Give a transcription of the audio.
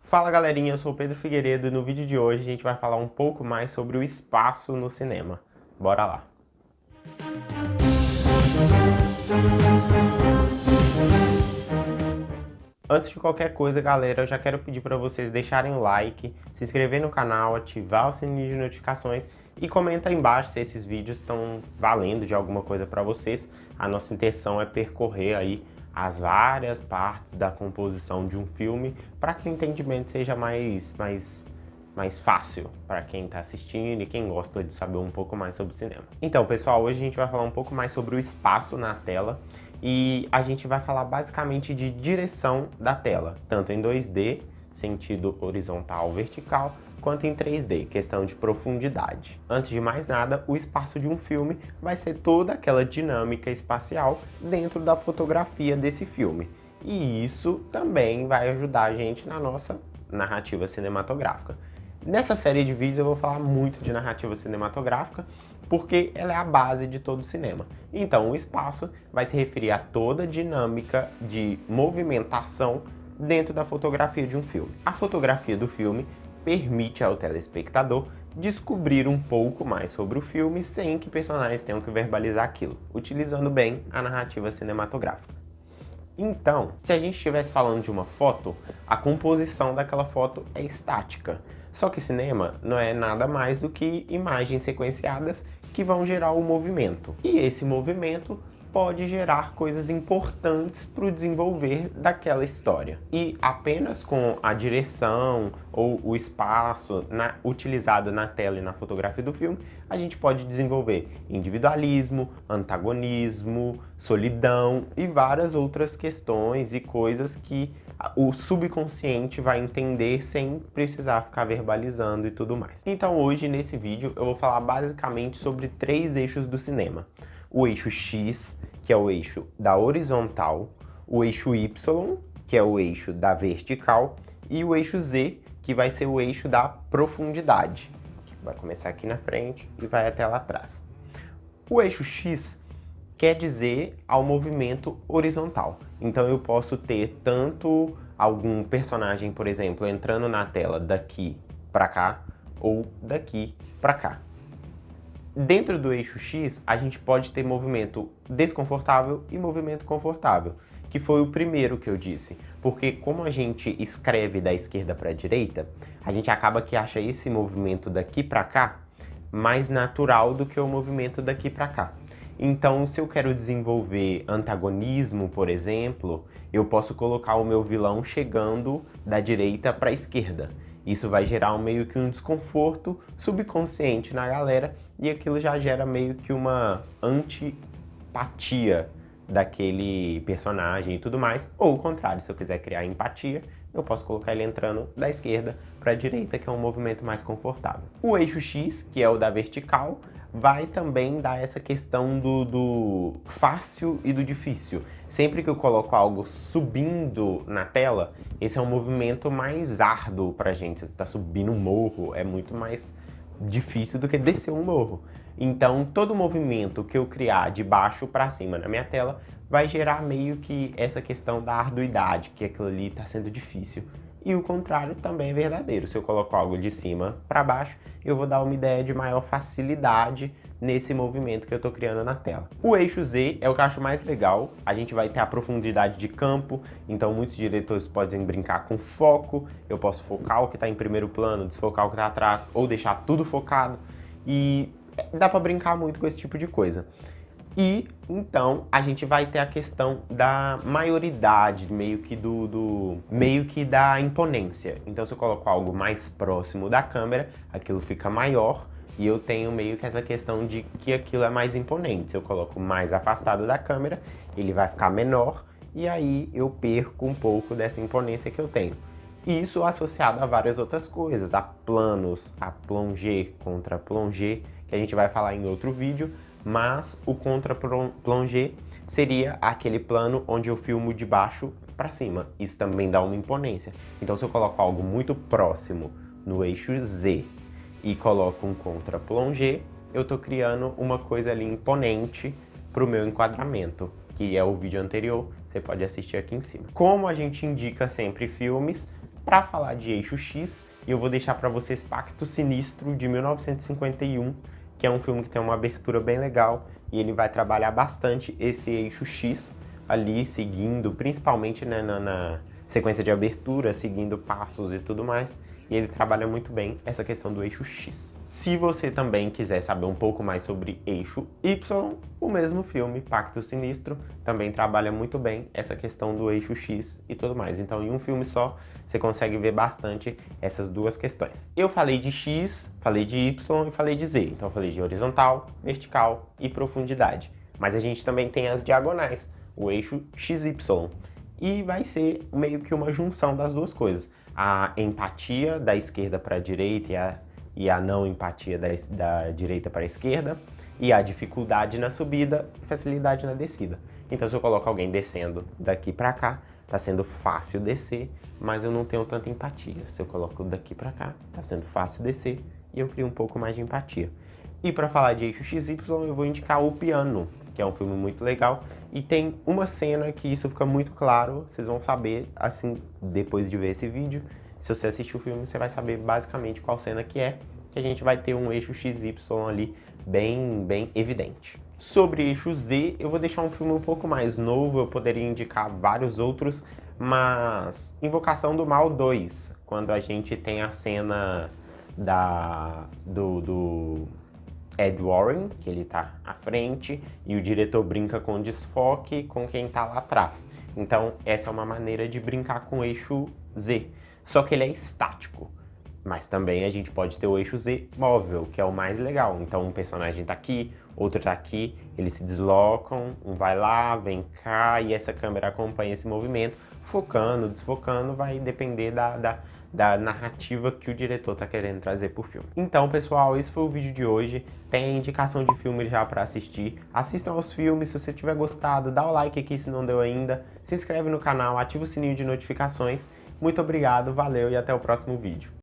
Fala galerinha, eu sou o Pedro Figueiredo e no vídeo de hoje a gente vai falar um pouco mais sobre o espaço no cinema. Bora lá! Antes de qualquer coisa, galera, eu já quero pedir para vocês deixarem o like, se inscrever no canal, ativar o sininho de notificações e comenta aí embaixo se esses vídeos estão valendo de alguma coisa para vocês. A nossa intenção é percorrer aí as várias partes da composição de um filme para que o entendimento seja mais fácil para quem está assistindo e quem gosta de saber um pouco mais sobre cinema. Então, pessoal, hoje a gente vai falar um pouco mais sobre o espaço na tela e a gente vai falar basicamente de direção da tela, tanto em 2D, sentido horizontal, vertical, quanto em 3D, questão de profundidade. Antes de mais nada, o espaço de um filme vai ser toda aquela dinâmica espacial dentro da fotografia desse filme. E isso também vai ajudar a gente na nossa narrativa cinematográfica. Nessa série de vídeos eu vou falar muito de narrativa cinematográfica, porque ela é a base de todo o cinema. Então o espaço vai se referir a toda a dinâmica de movimentação dentro da fotografia de um filme. A fotografia do filme permite ao telespectador descobrir um pouco mais sobre o filme sem que personagens tenham que verbalizar aquilo, utilizando bem a narrativa cinematográfica. Então, se a gente estivesse falando de uma foto, a composição daquela foto é estática. Só que cinema não é nada mais do que imagens sequenciadas que vão gerar o movimento. E esse movimento pode gerar coisas importantes para o desenvolver daquela história. E apenas com a direção ou o espaço utilizado na tela e na fotografia do filme, a gente pode desenvolver individualismo, antagonismo, solidão e várias outras questões e coisas que o subconsciente vai entender sem precisar ficar verbalizando e tudo mais. Então hoje nesse vídeo eu vou falar basicamente sobre 3 eixos do cinema. O eixo X, que é o eixo da horizontal, o eixo Y, que é o eixo da vertical, e o eixo Z, que vai ser o eixo da profundidade, que vai começar aqui na frente e vai até lá atrás. O eixo X quer dizer ao movimento horizontal. Então eu posso ter tanto algum personagem, por exemplo, entrando na tela daqui para cá ou daqui para cá. Dentro do eixo X, a gente pode ter movimento desconfortável e movimento confortável, que foi o primeiro que eu disse, porque como a gente escreve da esquerda para a direita, a gente acaba que acha esse movimento daqui para cá mais natural do que o movimento daqui para cá. Então, se eu quero desenvolver antagonismo, por exemplo, eu posso colocar o meu vilão chegando da direita para a esquerda. Isso vai gerar meio que um desconforto subconsciente na galera e aquilo já gera meio que uma antipatia daquele personagem e tudo mais. Ou o contrário, se eu quiser criar empatia, eu posso colocar ele entrando da esquerda para a direita, que é um movimento mais confortável. O eixo X, que é o da vertical, vai também dar essa questão do fácil e do difícil. Sempre que eu coloco algo subindo na tela, esse é um movimento mais árduo pra gente. Você tá subindo um morro, é muito mais difícil do que descer um morro. Então, todo movimento que eu criar de baixo para cima na minha tela vai gerar meio que essa questão da arduidade, que aquilo ali está sendo difícil. E o contrário também é verdadeiro. Se eu coloco algo de cima para baixo, eu vou dar uma ideia de maior facilidade nesse movimento que eu estou criando na tela. O eixo Z é o que eu acho mais legal. A gente vai ter a profundidade de campo, então muitos diretores podem brincar com foco. Eu posso focar o que está em primeiro plano, desfocar o que está atrás, ou deixar tudo focado. E dá para brincar muito com esse tipo de coisa. E então a gente vai ter a questão da maioridade, meio que da imponência. Então se eu coloco algo mais próximo da câmera, aquilo fica maior e eu tenho meio que essa questão de que aquilo é mais imponente. Se eu coloco mais afastado da câmera, ele vai ficar menor e aí eu perco um pouco dessa imponência que eu tenho. Isso associado a várias outras coisas, a planos, a plongé, contra-plongé, que a gente vai falar em outro vídeo, mas o contra-plongé seria aquele plano onde eu filmo de baixo para cima. Isso também dá uma imponência. Então se eu coloco algo muito próximo no eixo Z e coloco um contra-plongé, eu estou criando uma coisa ali imponente para o meu enquadramento, que é o vídeo anterior, você pode assistir aqui em cima. Como a gente indica sempre filmes, Para falar de eixo X, eu vou deixar para vocês Pacto Sinistro, de 1951, que é um filme que tem uma abertura bem legal e ele vai trabalhar bastante esse eixo X ali, seguindo, principalmente, né, na sequência de abertura, seguindo passos e tudo mais, e ele trabalha muito bem essa questão do eixo X. Se você também quiser saber um pouco mais sobre eixo Y, o mesmo filme, Pacto Sinistro, também trabalha muito bem essa questão do eixo X e tudo mais. Então, em um filme só, você consegue ver bastante essas duas questões. Eu falei de X, falei de Y e falei de Z. Então, eu falei de horizontal, vertical e profundidade. Mas a gente também tem as diagonais, o eixo XY. E vai ser meio que uma junção das duas coisas. A empatia da esquerda para a direita e a não empatia da direita para a esquerda, e a dificuldade na subida e facilidade na descida. Então, se eu coloco alguém descendo daqui para cá, tá sendo fácil descer, mas eu não tenho tanta empatia. Se eu coloco daqui para cá, tá sendo fácil descer e eu crio um pouco mais de empatia. E para falar de eixo XY, eu vou indicar O Piano, que é um filme muito legal, e tem uma cena que isso fica muito claro, vocês vão saber, assim, depois de ver esse vídeo. Se você assistir o filme, você vai saber basicamente qual cena que a gente vai ter um eixo XY ali bem evidente. Sobre eixo Z, eu vou deixar um filme um pouco mais novo, eu poderia indicar vários outros, mas Invocação do Mal 2, quando a gente tem a cena do Ed Warren, que ele tá à frente, e o diretor brinca com desfoque com quem tá lá atrás. Então, essa é uma maneira de brincar com o eixo Z. Só que ele é estático, mas também a gente pode ter o eixo Z móvel, que é o mais legal. Então um personagem tá aqui, outro tá aqui, eles se deslocam, um vai lá, vem cá, e essa câmera acompanha esse movimento, focando, desfocando, vai depender da narrativa que o diretor tá querendo trazer pro filme. Então, pessoal, esse foi o vídeo de hoje. Tem indicação de filme já para assistir. Assistam aos filmes, se você tiver gostado, dá o like aqui se não deu ainda, se inscreve no canal, ativa o sininho de notificações. Muito obrigado, valeu e até o próximo vídeo.